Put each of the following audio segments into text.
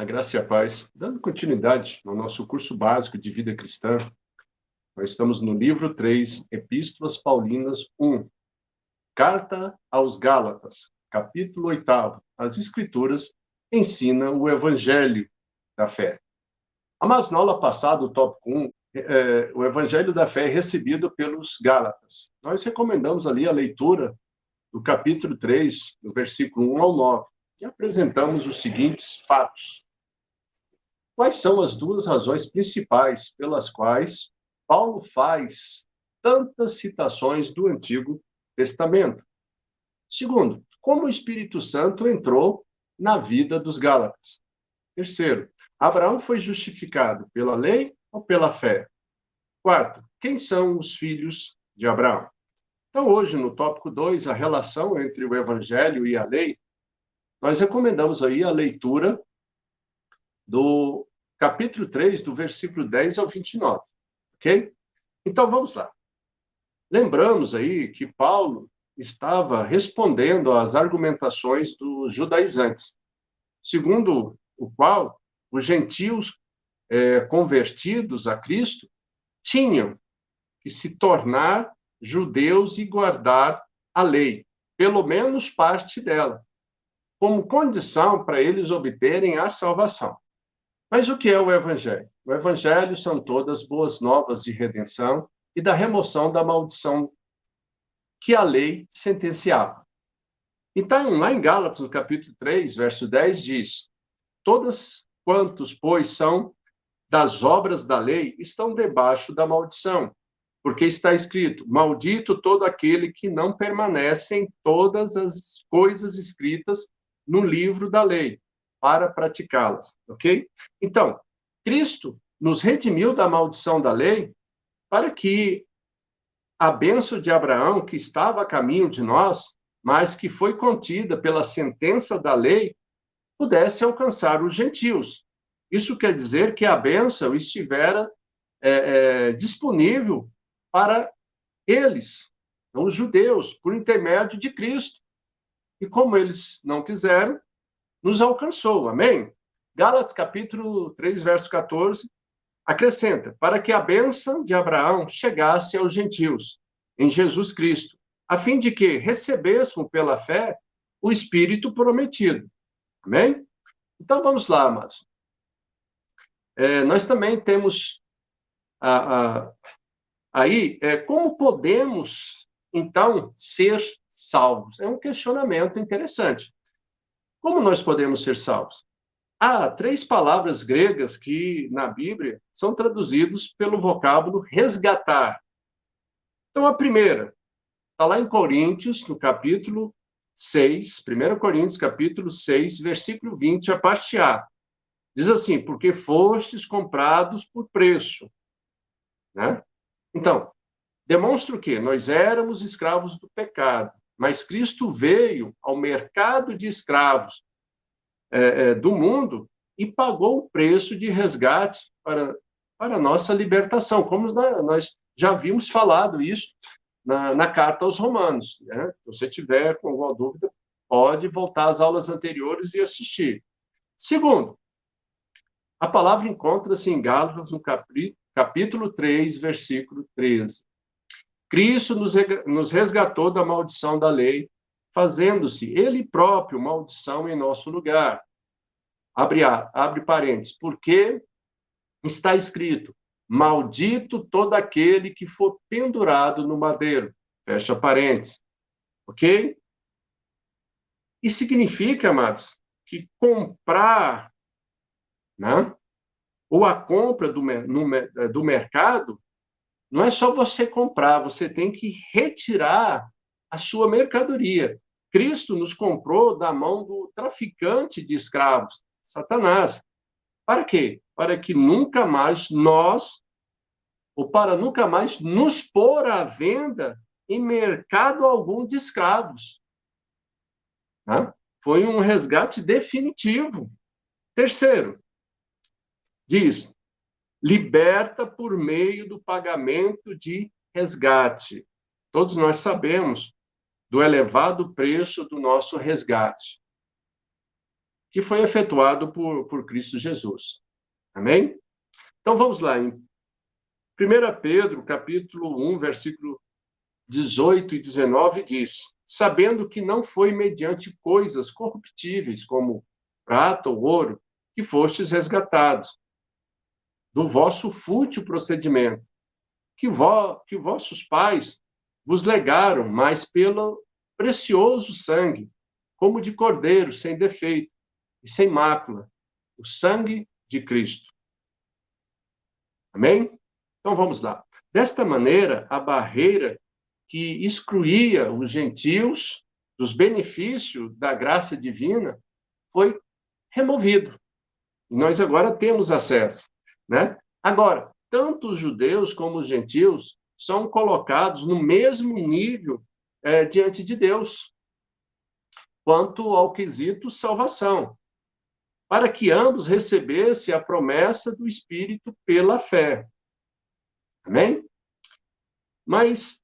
A graça e a paz. Dando continuidade no nosso curso básico de vida cristã, nós estamos no livro 3, Epístolas Paulinas 1, Carta aos Gálatas, capítulo 8. As Escrituras ensinam o Evangelho da fé. Mas na aula passada, o tópico 1, o Evangelho da fé é recebido pelos Gálatas. Nós recomendamos ali a leitura do capítulo 3, do versículo 1 ao 9, e apresentamos os seguintes fatos. Quais são as duas razões principais pelas quais Paulo faz tantas citações do Antigo Testamento? Segundo, como o Espírito Santo entrou na vida dos Gálatas? Terceiro, Abraão foi justificado pela lei ou pela fé? Quarto, quem são os filhos de Abraão? Então, hoje, no tópico 2, a relação entre o Evangelho e a lei, nós recomendamos aí a leitura do capítulo 3, do versículo 10 ao 29, ok? Então, vamos lá. Lembramos aí que Paulo estava respondendo às argumentações dos judaizantes, segundo o qual os gentios convertidos a Cristo tinham que se tornar judeus e guardar a lei, pelo menos parte dela, como condição para eles obterem a salvação. Mas o que é o Evangelho? O Evangelho são todas boas novas de redenção e da remoção da maldição que a lei sentenciava. Então, lá em Gálatas, no capítulo 3, verso 10, diz: todas quantos, pois, são das obras da lei, estão debaixo da maldição, porque está escrito: maldito todo aquele que não permanece em todas as coisas escritas no livro da lei, para praticá-las, ok? Então, Cristo nos redimiu da maldição da lei para que a bênção de Abraão, que estava a caminho de nós, mas que foi contida pela sentença da lei, pudesse alcançar os gentios. Isso quer dizer que a bênção estivera disponível para eles, os judeus, por intermédio de Cristo. E como eles não quiseram, nos alcançou, amém? Gálatas, capítulo 3, verso 14, acrescenta, para que a bênção de Abraão chegasse aos gentios, em Jesus Cristo, a fim de que recebêssemos pela fé o Espírito prometido, amém? Então, vamos lá, amados. Nós também temos aí, como podemos, então, ser salvos? É um questionamento interessante. Como nós podemos ser salvos? Há 3 palavras gregas que, na Bíblia, são traduzidas pelo vocábulo resgatar. Então, a primeira, está lá em Coríntios, no capítulo 6, 1 Coríntios, capítulo 6, versículo 20, a parte A. Diz assim, porque fostes comprados por preço. Né? Então, demonstra o quê? Nós éramos escravos do pecado, mas Cristo veio ao mercado de escravos do mundo e pagou o preço de resgate para a nossa libertação, como nós já havíamos falado isso na carta aos Romanos. Né? Se você tiver com alguma dúvida, pode voltar às aulas anteriores e assistir. Segundo, a palavra encontra-se em Gálatas, no capítulo 3, versículo 13. Cristo nos resgatou da maldição da lei, fazendo-se ele próprio maldição em nosso lugar. Abre parênteses, porque está escrito, maldito todo aquele que for pendurado no madeiro. Fecha parênteses. Ok? E significa, amados, que comprar, né, ou a compra do mercado, não é só você comprar, você tem que retirar a sua mercadoria. Cristo nos comprou da mão do traficante de escravos, Satanás. Para quê? Para que nunca mais para nunca mais nos pôr à venda em mercado algum de escravos. Tá? Foi um resgate definitivo. Terceiro, diz, liberta por meio do pagamento de resgate. Todos nós sabemos do elevado preço do nosso resgate. que foi efetuado por Cristo Jesus. Amém? Então vamos lá, em 1 Pedro, capítulo 1, versículo 18 e 19, diz: sabendo que não foi mediante coisas corruptíveis, como prata ou ouro, que fostes resgatados, do vosso fútil procedimento, que vossos pais vos legaram, mas pelo precioso sangue, como de cordeiro, sem defeito e sem mácula, o sangue de Cristo. Amém? Então vamos lá. Desta maneira, a barreira que excluía os gentios dos benefícios da graça divina foi removido. E nós agora temos acesso, né? Agora, tanto os judeus como os gentios são colocados no mesmo nível diante de Deus, quanto ao quesito salvação, para que ambos recebessem a promessa do Espírito pela fé. Amém? Mas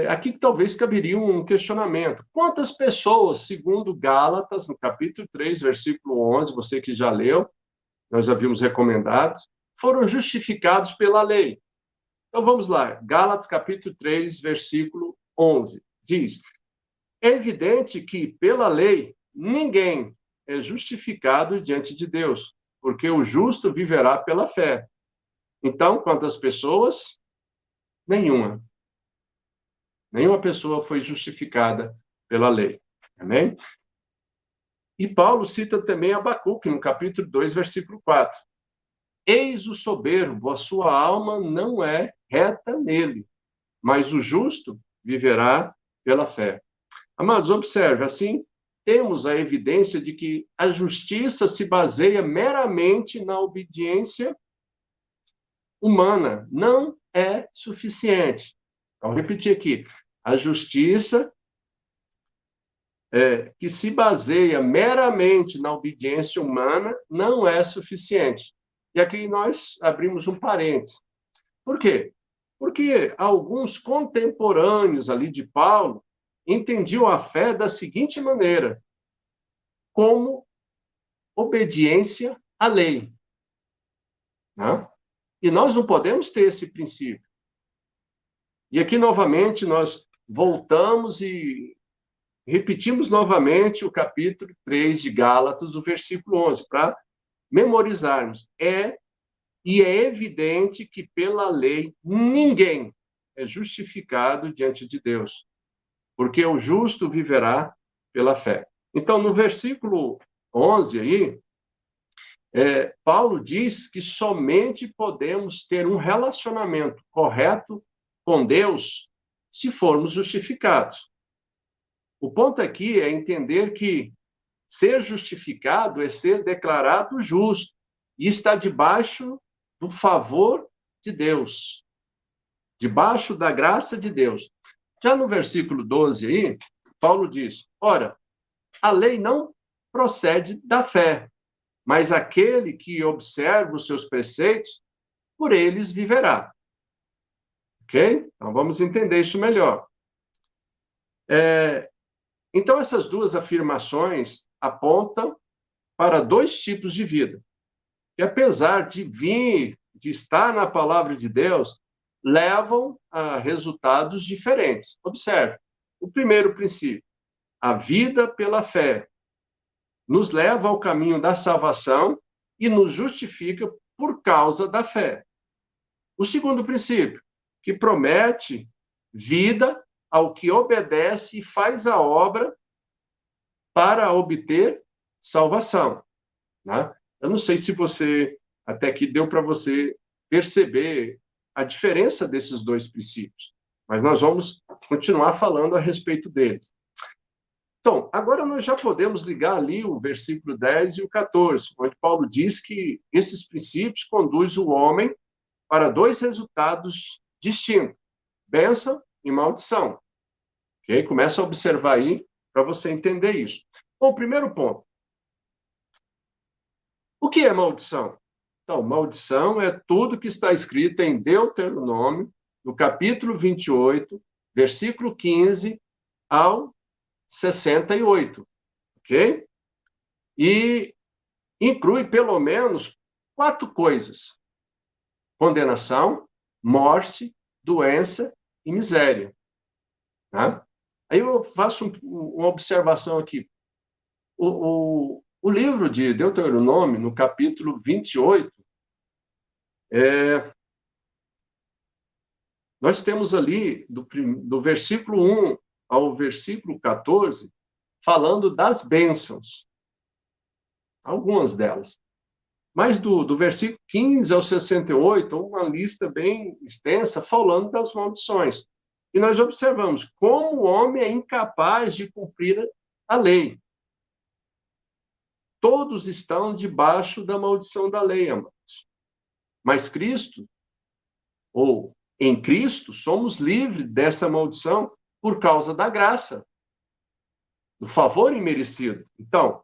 aqui talvez caberia um questionamento. Quantas pessoas, segundo Gálatas, no capítulo 3, versículo 11, você que já leu, nós já vimos recomendados, foram justificados pela lei? Então vamos lá, Gálatas capítulo 3, versículo 11, diz: é evidente que pela lei ninguém é justificado diante de Deus, porque o justo viverá pela fé. Então, quantas pessoas? Nenhuma. Nenhuma pessoa foi justificada pela lei. Amém? E Paulo cita também Abacuque, no capítulo 2, versículo 4. Eis o soberbo, a sua alma não é reta nele, mas o justo viverá pela fé. Amados, observe, assim, temos a evidência de que a justiça se baseia meramente na obediência humana. Não é suficiente. Vou repetir aqui. A justiça que se baseia meramente na obediência humana não é suficiente. E aqui nós abrimos um parênteses. Por quê? Porque alguns contemporâneos ali de Paulo entendiam a fé da seguinte maneira: como obediência à lei. Né? E nós não podemos ter esse princípio. E aqui, novamente, nós voltamos e repetimos novamente o capítulo 3 de Gálatas, o versículo 11, para memorizarmos. É evidente que pela lei ninguém é justificado diante de Deus, porque o justo viverá pela fé. Então, no versículo 11 aí, Paulo diz que somente podemos ter um relacionamento correto com Deus se formos justificados. O ponto aqui é entender que ser justificado é ser declarado justo e está debaixo do favor de Deus, debaixo da graça de Deus. Já no versículo 12 aí, Paulo diz: ora, a lei não procede da fé, mas aquele que observa os seus preceitos, por eles viverá. Ok? Então vamos entender isso melhor. Então essas duas afirmações apontam para dois tipos de vida, que apesar de estar na palavra de Deus, levam a resultados diferentes. Observe, o primeiro princípio, a vida pela fé, nos leva ao caminho da salvação e nos justifica por causa da fé. O segundo princípio, que promete vida ao que obedece e faz a obra para obter salvação. Né? Eu não sei se você, até aqui deu para você perceber a diferença desses dois princípios, mas nós vamos continuar falando a respeito deles. Então, agora nós já podemos ligar ali o versículo 10 e o 14, onde Paulo diz que esses princípios conduzem o homem para dois resultados distintos, bênção e maldição. Okay? Começa a observar aí para você entender isso. Bom, primeiro ponto. O que é maldição? Então, maldição é tudo que está escrito em Deuteronômio, no capítulo 28, versículo 15 ao 68, ok? E inclui pelo menos 4 coisas: condenação, morte, doença e miséria. Tá? Aí eu faço uma observação aqui. O livro de Deuteronômio, no capítulo 28, nós temos ali, do versículo 1 ao versículo 14, falando das bênçãos, algumas delas. Mas do versículo 15 ao 68, uma lista bem extensa falando das maldições. E nós observamos como o homem é incapaz de cumprir a lei. Todos estão debaixo da maldição da lei, amados. Mas Cristo, ou em Cristo, somos livres dessa maldição por causa da graça, do favor imerecido. Então,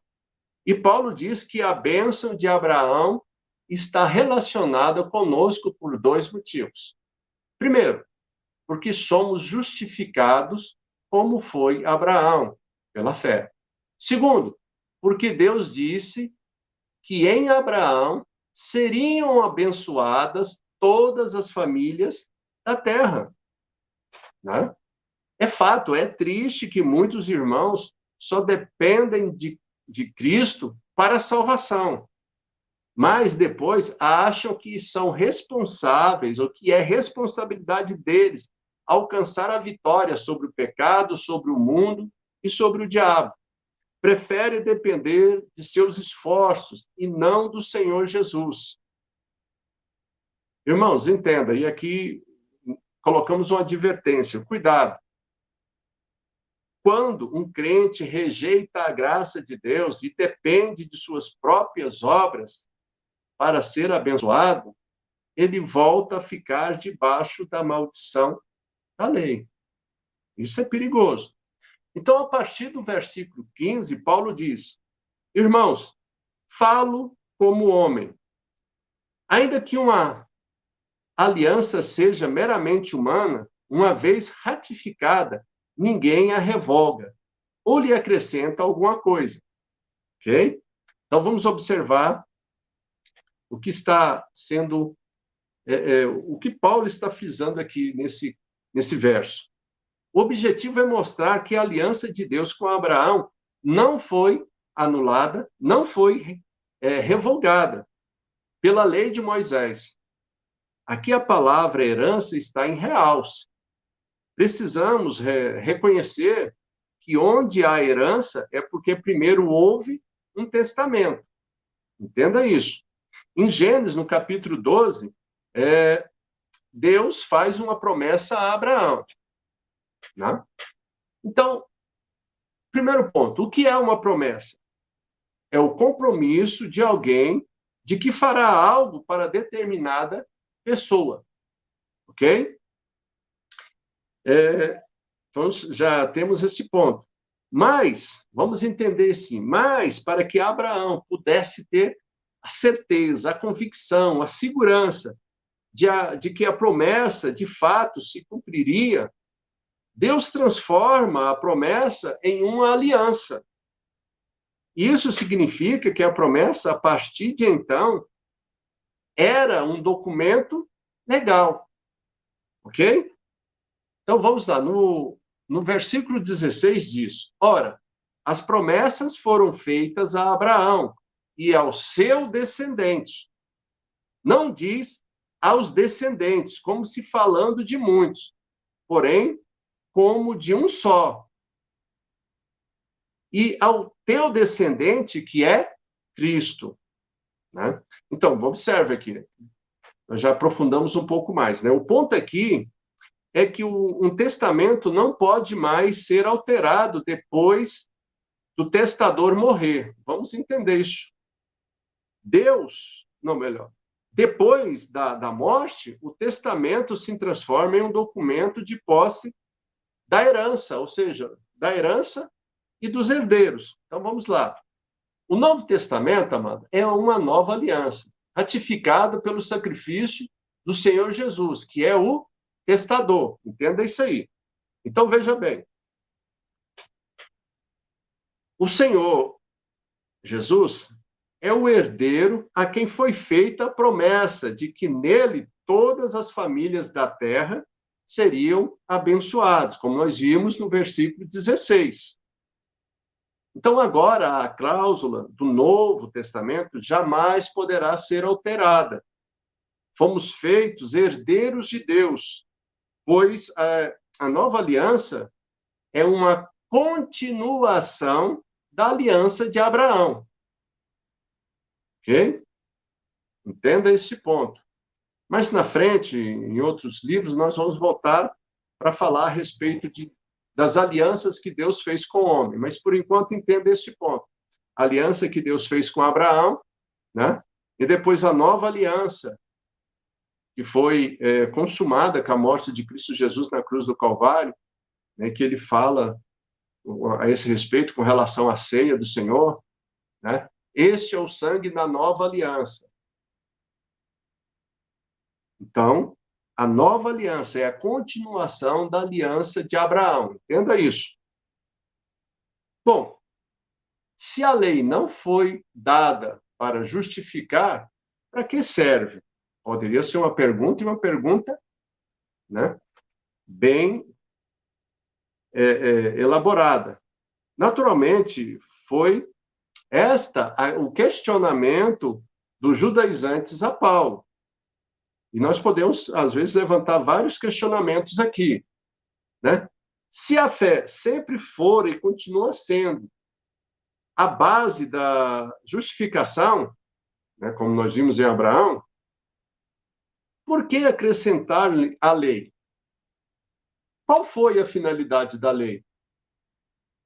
e Paulo diz que a bênção de Abraão está relacionada conosco por 2 motivos. Primeiro, porque somos justificados como foi Abraão, pela fé. Segundo, porque Deus disse que em Abraão seriam abençoadas todas as famílias da terra. Né? É fato, é triste que muitos irmãos só dependem de Cristo para a salvação, mas depois acham que são responsáveis, ou que é responsabilidade deles alcançar a vitória sobre o pecado, sobre o mundo e sobre o diabo. Prefere depender de seus esforços e não do Senhor Jesus. Irmãos, entenda, e aqui colocamos uma advertência, cuidado. Quando um crente rejeita a graça de Deus e depende de suas próprias obras para ser abençoado, ele volta a ficar debaixo da maldição da lei. Isso é perigoso. Então, a partir do versículo 15, Paulo diz: irmãos, falo como homem. Ainda que uma aliança seja meramente humana, uma vez ratificada, ninguém a revoga ou lhe acrescenta alguma coisa. Ok? Então, vamos observar o que está sendo, o que Paulo está frisando aqui nesse verso. O objetivo é mostrar que a aliança de Deus com Abraão não foi anulada, não foi revogada pela lei de Moisés. Aqui a palavra herança está em realce. Precisamos reconhecer que onde há herança é porque primeiro houve um testamento. Entenda isso. Em Gênesis, no capítulo 12, Deus faz uma promessa a Abraão. Né? Então, primeiro ponto, o que é uma promessa? É o compromisso de alguém de que fará algo para determinada pessoa. Ok? Então, já temos esse ponto. Mas, vamos entender assim, mas para que Abraão pudesse ter a certeza, a convicção, a segurança de que a promessa, de fato, se cumpriria, Deus transforma a promessa em uma aliança. Isso significa que a promessa, a partir de então, era um documento legal. Ok? Então, vamos lá. No versículo 16 diz: ora, as promessas foram feitas a Abraão e ao seu descendente. Não diz aos descendentes, como se falando de muitos, porém, como de um só. E ao teu descendente, que é Cristo. Né? Então, observe aqui. Nós já aprofundamos um pouco mais. Né? O ponto aqui é que um testamento não pode mais ser alterado depois do testador morrer. Vamos entender isso. Deus, não, melhor, depois da morte, o testamento se transforma em um documento de posse da herança, ou seja, da herança e dos herdeiros. Então, vamos lá. O Novo Testamento, amado, é uma nova aliança, ratificada pelo sacrifício do Senhor Jesus, que é o testador. Entenda isso aí. Então, veja bem. O Senhor Jesus, é o herdeiro a quem foi feita a promessa de que nele todas as famílias da terra seriam abençoadas, como nós vimos no versículo 16. Então, agora, a cláusula do Novo Testamento jamais poderá ser alterada. Fomos feitos herdeiros de Deus, pois a nova aliança é uma continuação da aliança de Abraão. Ok? Entenda esse ponto. Mas na frente, em outros livros, nós vamos voltar para falar a respeito das alianças que Deus fez com o homem. Mas, por enquanto, entenda esse ponto. A aliança que Deus fez com Abraão, né? E depois a nova aliança, que foi consumada com a morte de Cristo Jesus na cruz do Calvário, né? Que ele fala a esse respeito com relação à ceia do Senhor, né? Este é o sangue da nova aliança. Então, a nova aliança é a continuação da aliança de Abraão. Entenda isso. Bom, se a lei não foi dada para justificar, para que serve? Poderia ser uma pergunta, e uma pergunta, né, bem elaborada. Naturalmente, foi o questionamento dos judaizantes a Paulo. E nós podemos, às vezes, levantar vários questionamentos aqui, né? Se a fé sempre for e continua sendo a base da justificação, né, como nós vimos em Abraão, por que acrescentar a lei? Qual foi a finalidade da lei?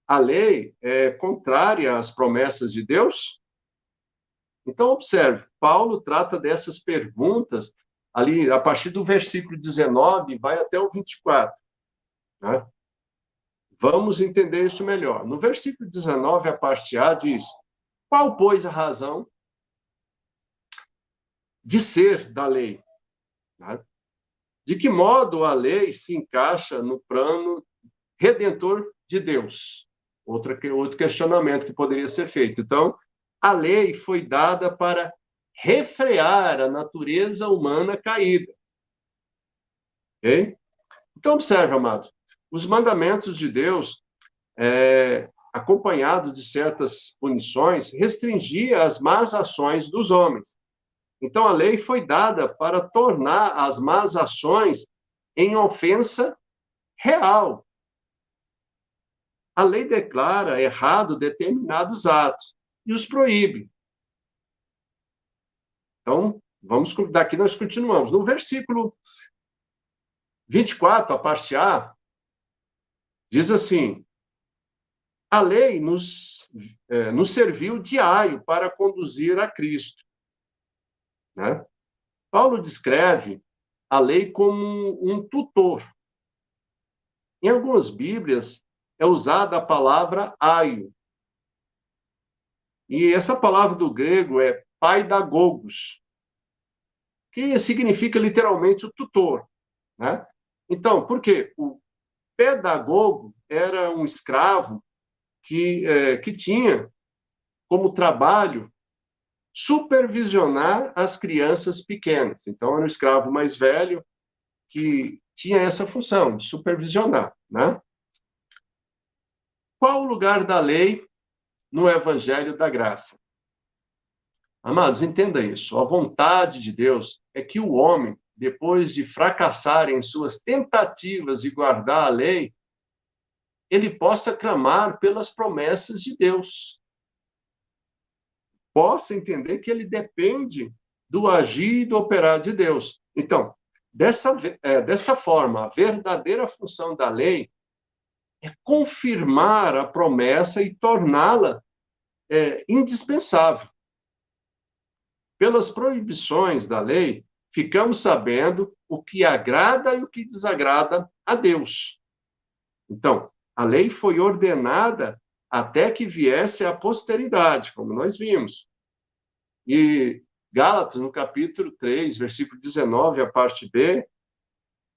A lei é contrária às promessas de Deus? Então, observe, Paulo trata dessas perguntas ali, a partir do versículo 19, vai até o 24. Né? Vamos entender isso melhor. No versículo 19, a parte A diz: qual, pois, a razão de ser da lei? Né? De que modo a lei se encaixa no plano redentor de Deus? Outro questionamento que poderia ser feito. Então, a lei foi dada para refrear a natureza humana caída. Ok? Então, observe, amados, os mandamentos de Deus, acompanhados de certas punições, restringia as más ações dos homens. Então, a lei foi dada para tornar as más ações em ofensa real. A lei declara errado determinados atos e os proíbe. Então, daqui nós continuamos. No versículo 24, a parte A, diz assim: a lei nos serviu de aio para conduzir a Cristo. Né? Paulo descreve a lei como um tutor. Em algumas Bíblias é usada a palavra aio. E essa palavra do grego é paidagogos, que significa literalmente o tutor. Né? Então, por quê? O pedagogo era um escravo que tinha como trabalho supervisionar as crianças pequenas. Então, era um escravo mais velho que tinha essa função, de supervisionar. Né? Qual o lugar da lei no Evangelho da Graça? Amados, entenda isso. A vontade de Deus é que o homem, depois de fracassar em suas tentativas de guardar a lei, ele possa clamar pelas promessas de Deus. Possa entender que ele depende do agir e do operar de Deus. Então, dessa forma, a verdadeira função da lei é confirmar a promessa e torná-la indispensável. Pelas proibições da lei, ficamos sabendo o que agrada e o que desagrada a Deus. Então, a lei foi ordenada até que viesse a posteridade, como nós vimos. E Gálatas, no capítulo 3, versículo 19, a parte B,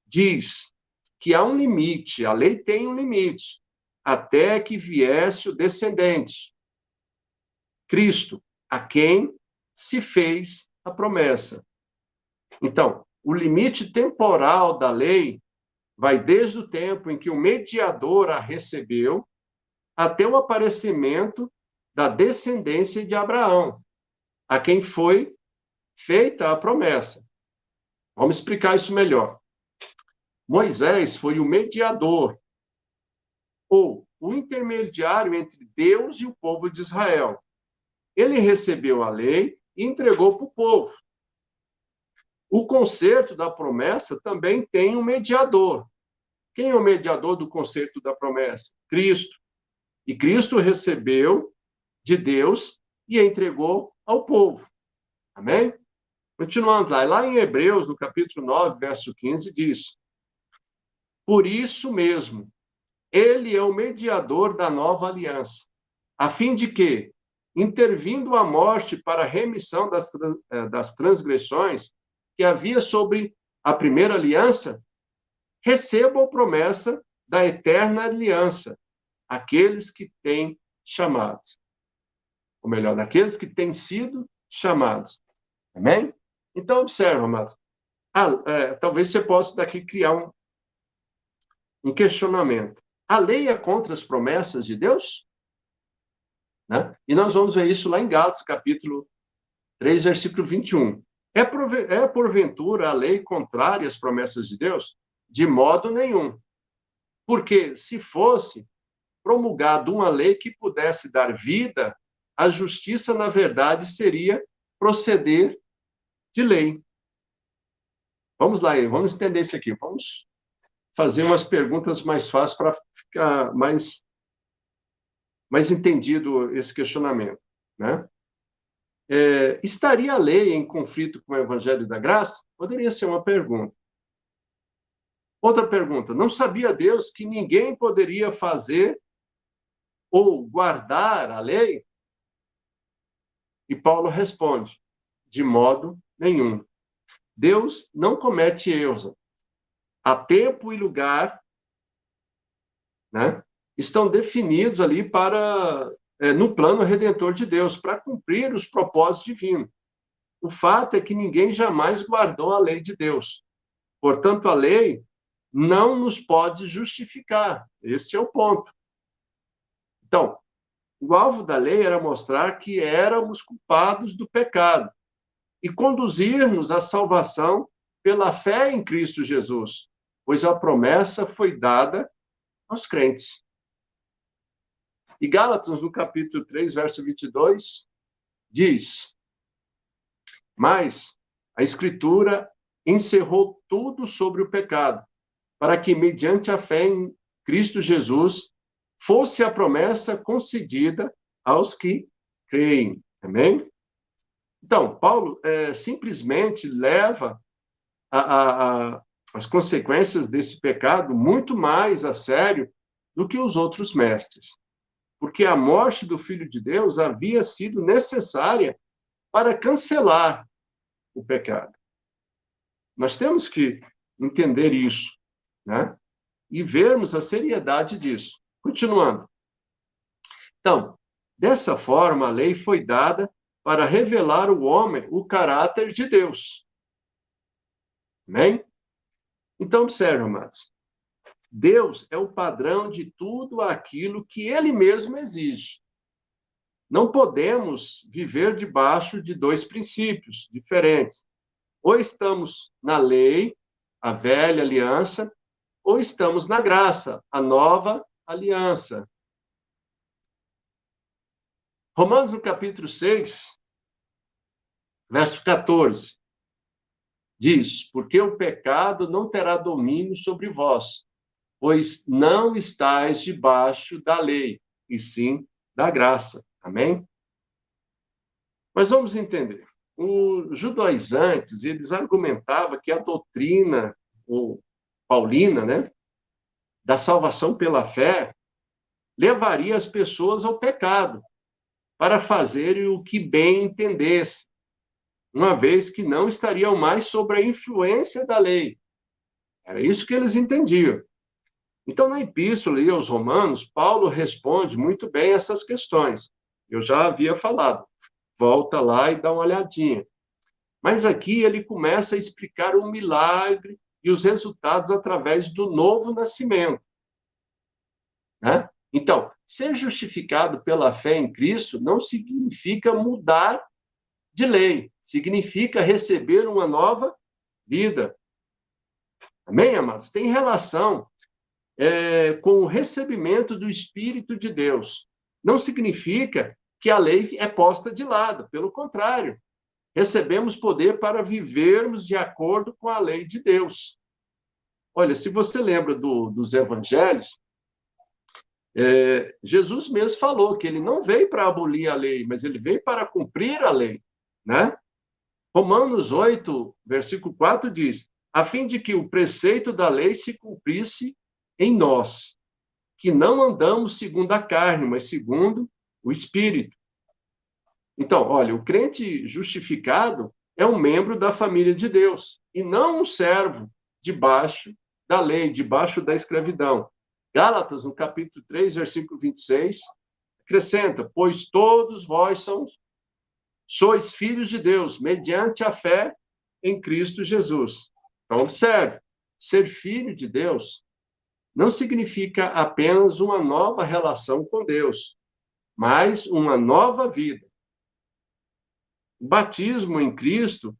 diz que há um limite, a lei tem um limite, até que viesse o descendente, Cristo. a quem se fez a promessa. Então, o limite temporal da lei vai desde o tempo em que o mediador a recebeu até o aparecimento da descendência de Abraão, a quem foi feita a promessa. Vamos explicar isso melhor. Moisés foi o mediador, ou o intermediário entre Deus e o povo de Israel. Ele recebeu a lei e entregou para o povo. O concerto da promessa também tem um mediador. Quem é o mediador do concerto da promessa? Cristo. E Cristo recebeu de Deus e entregou ao povo. Amém? Continuando lá em Hebreus, no capítulo 9, verso 15, diz: por isso mesmo, ele é o mediador da nova aliança, a fim de que, intervindo a morte para a remissão das transgressões que havia sobre a primeira aliança, receba a promessa da eterna aliança, aqueles que têm chamados. Ou melhor, daqueles que têm sido chamados. Amém? Então, observa, amados. Talvez você possa daqui criar um questionamento. A lei é contra as promessas de Deus? Né? E nós vamos ver isso lá em Gálatas, capítulo 3, versículo 21. É porventura a lei contrária às promessas de Deus? De modo nenhum. Porque se fosse promulgada uma lei que pudesse dar vida, a justiça, na verdade, seria proceder de lei. Vamos lá, vamos entender isso aqui. Vamos fazer umas perguntas mais fáceis para ficar mais entendido esse questionamento, né? Estaria a lei em conflito com o Evangelho da Graça? Poderia ser uma pergunta. Outra pergunta: não sabia Deus que ninguém poderia fazer ou guardar a lei? E Paulo responde: de modo nenhum. Deus não comete erros. Há tempo e lugar, né, estão definidos ali no plano redentor de Deus, para cumprir os propósitos divinos. O fato é que ninguém jamais guardou a lei de Deus. Portanto, a lei não nos pode justificar. Esse é o ponto. Então, o alvo da lei era mostrar que éramos culpados do pecado e conduzir-nos à salvação pela fé em Cristo Jesus, pois a promessa foi dada aos crentes. E Gálatas, no capítulo 3, verso 22, diz: mas a Escritura encerrou tudo sobre o pecado, para que, mediante a fé em Cristo Jesus, fosse a promessa concedida aos que creem. Amém? Então, Paulo simplesmente leva as consequências desse pecado muito mais a sério do que os outros mestres. Porque a morte do Filho de Deus havia sido necessária para cancelar o pecado. Nós temos que entender isso, né? E vermos a seriedade disso. Continuando. Então, dessa forma, a lei foi dada para revelar ao homem o caráter de Deus. Amém? Então, observe, amados. Deus é o padrão de tudo aquilo que ele mesmo exige. Não podemos viver debaixo de dois princípios diferentes. Ou estamos na lei, a velha aliança, ou estamos na graça, a nova aliança. Romanos, no capítulo 6, verso 14, diz: porque o pecado não terá domínio sobre vós, pois não estáis debaixo da lei, e sim da graça. Amém? Mas vamos entender. Os judaizantes, eles argumentavam que a doutrina paulina, né, da salvação pela fé, levaria as pessoas ao pecado, para fazerem o que bem entendesse, uma vez que não estariam mais sob a influência da lei. Era isso que eles entendiam. Então, na epístola aos Romanos, Paulo responde muito bem essas questões. Eu já havia falado. volta lá e dá uma olhadinha. Mas aqui ele começa a explicar o milagre e os resultados através do novo nascimento, né? Então, ser justificado pela fé em Cristo não significa mudar de lei, significa receber uma nova vida. Amém, amados? Tem relação com o recebimento do Espírito de Deus. Não significa que a lei é posta de lado, pelo contrário, recebemos poder para vivermos de acordo com a lei de Deus. Olha, se você lembra dos evangelhos, Jesus mesmo falou que ele não veio para abolir a lei, mas ele veio para cumprir a lei, né? Romanos 8, versículo 4 diz: a fim de que o preceito da lei se cumprisse em nós, que não andamos segundo a carne, mas segundo o Espírito. Então, olha, o crente justificado é um membro da família de Deus, e não um servo debaixo da lei, debaixo da escravidão. Gálatas, no capítulo 3, versículo 26, acrescenta: pois todos vós sois filhos de Deus, mediante a fé em Cristo Jesus. Então, observe, ser filho de Deus não significa apenas uma nova relação com Deus, mas uma nova vida. O batismo em Cristo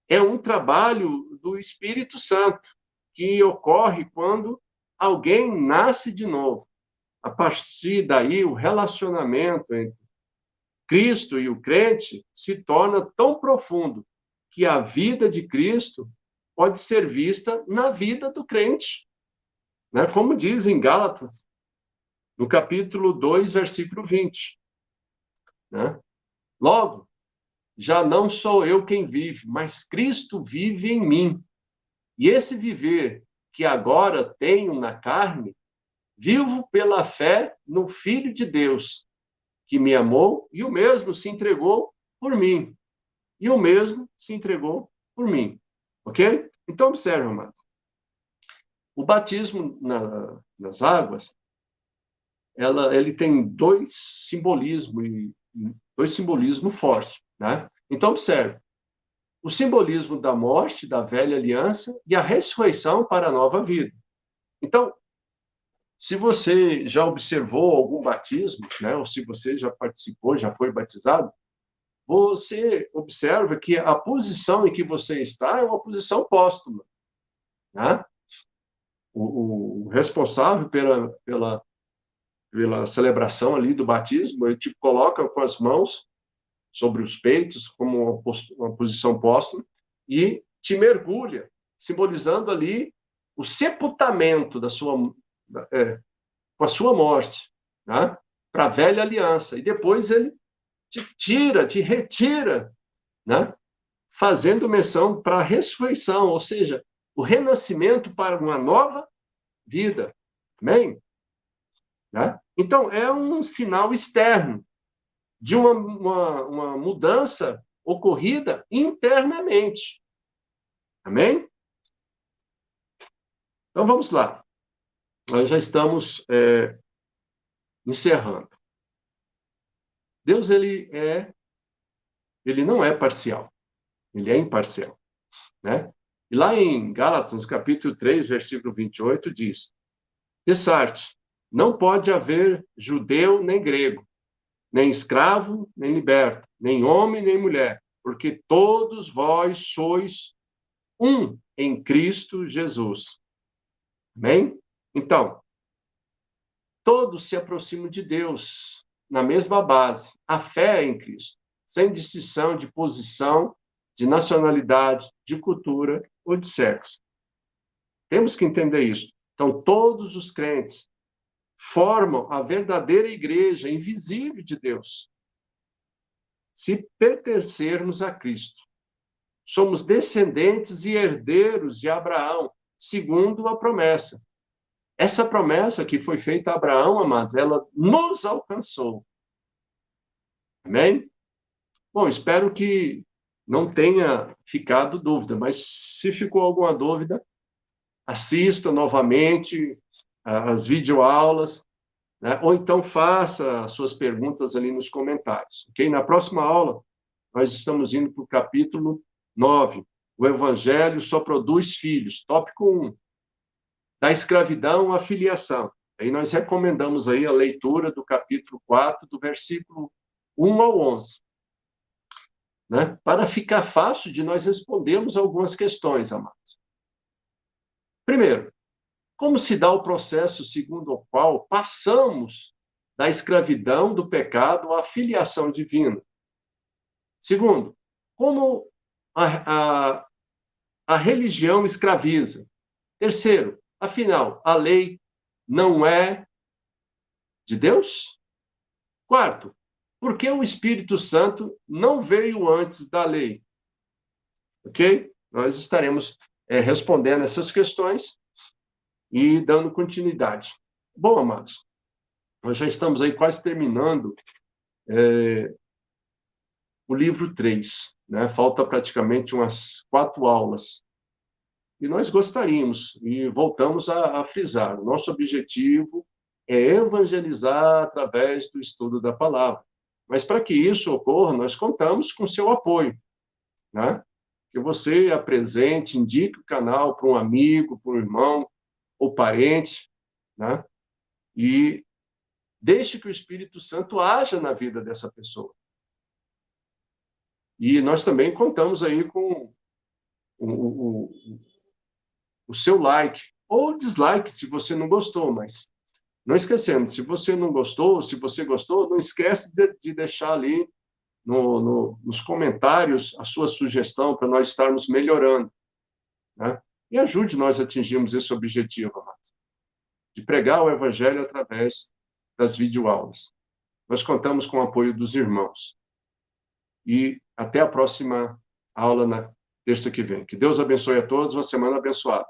é um trabalho do Espírito Santo, que ocorre quando alguém nasce de novo. A partir daí, o relacionamento entre Cristo e o crente se torna tão profundo que a vida de Cristo pode ser vista na vida do crente, né? Como diz em Gálatas, no capítulo 2, versículo 20. Né? Logo, já não sou eu quem vive, mas Cristo vive em mim. E esse viver que agora tenho na carne, vivo pela fé no Filho de Deus, que me amou e o mesmo se entregou por mim. E o mesmo se entregou por mim. Ok? Então, observe, amados. O batismo nas águas, ele tem dois simbolismos fortes, né? Então, observe. O simbolismo da morte, da velha aliança, e a ressurreição para a nova vida. Então, se você já observou algum batismo, né, ou se você já participou, já foi batizado, você observa que a posição em que você está é uma posição póstuma, né? O responsável pela celebração ali do batismo, ele te coloca com as mãos sobre os peitos, como uma posição póstuma, e te mergulha, simbolizando ali o sepultamento com a sua morte, né? Para a velha aliança. E depois ele te retira, né? Fazendo menção para a ressurreição, ou seja, o renascimento para uma nova vida. Amém? Né? Então, é um sinal externo de uma mudança ocorrida internamente. Amém? Então, vamos lá. Nós já estamos encerrando. Deus, ele não é parcial. Ele é imparcial. Né? E lá em Gálatas, capítulo 3, versículo 28, diz: Dessarte, não pode haver judeu nem grego, nem escravo, nem liberto, nem homem, nem mulher, porque todos vós sois um em Cristo Jesus. Amém? Então, todos se aproximam de Deus na mesma base, a fé é em Cristo, sem distinção de posição, de nacionalidade, de cultura ou de sexo. Temos que entender isso. Então, todos os crentes formam a verdadeira igreja invisível de Deus. Se pertencermos a Cristo, somos descendentes e herdeiros de Abraão, segundo a promessa. Essa promessa que foi feita a Abraão, amados, ela nos alcançou. Amém? Bom, espero que não tenha ficado dúvida, mas se ficou alguma dúvida, assista novamente as videoaulas, né? Ou então faça as suas perguntas ali nos comentários, ok? Na próxima aula, nós estamos indo para o capítulo 9. O Evangelho só produz filhos. Tópico 1. Da escravidão à filiação. Aí nós recomendamos aí a leitura do capítulo 4, do versículo 1 ao 11. Né? Para ficar fácil de nós respondermos algumas questões, amados. Primeiro, como se dá o processo segundo o qual passamos da escravidão do pecado à filiação divina? Segundo, como a religião escraviza? Terceiro, afinal, a lei não é de Deus? Quarto, por que o Espírito Santo não veio antes da lei? Ok? Nós estaremos respondendo essas questões e dando continuidade. Bom, amados, nós já estamos aí quase terminando o livro 3, né? Falta praticamente umas 4 aulas. E nós gostaríamos, e voltamos a frisar, o nosso objetivo é evangelizar através do estudo da palavra. Mas para que isso ocorra, nós contamos com seu apoio, né? Que você apresente, indique o canal para um amigo, para um irmão ou parente, né? E deixe que o Espírito Santo haja na vida dessa pessoa. E nós também contamos aí com o seu like ou dislike, se você não gostou, mas não esquecendo, se você não gostou, se você gostou, não esquece de deixar ali nos comentários a sua sugestão para nós estarmos melhorando, né? E ajude nós a atingirmos esse objetivo, amado, de pregar o Evangelho através das videoaulas. Nós contamos com o apoio dos irmãos. E até a próxima aula na terça que vem. Que Deus abençoe a todos, uma semana abençoada.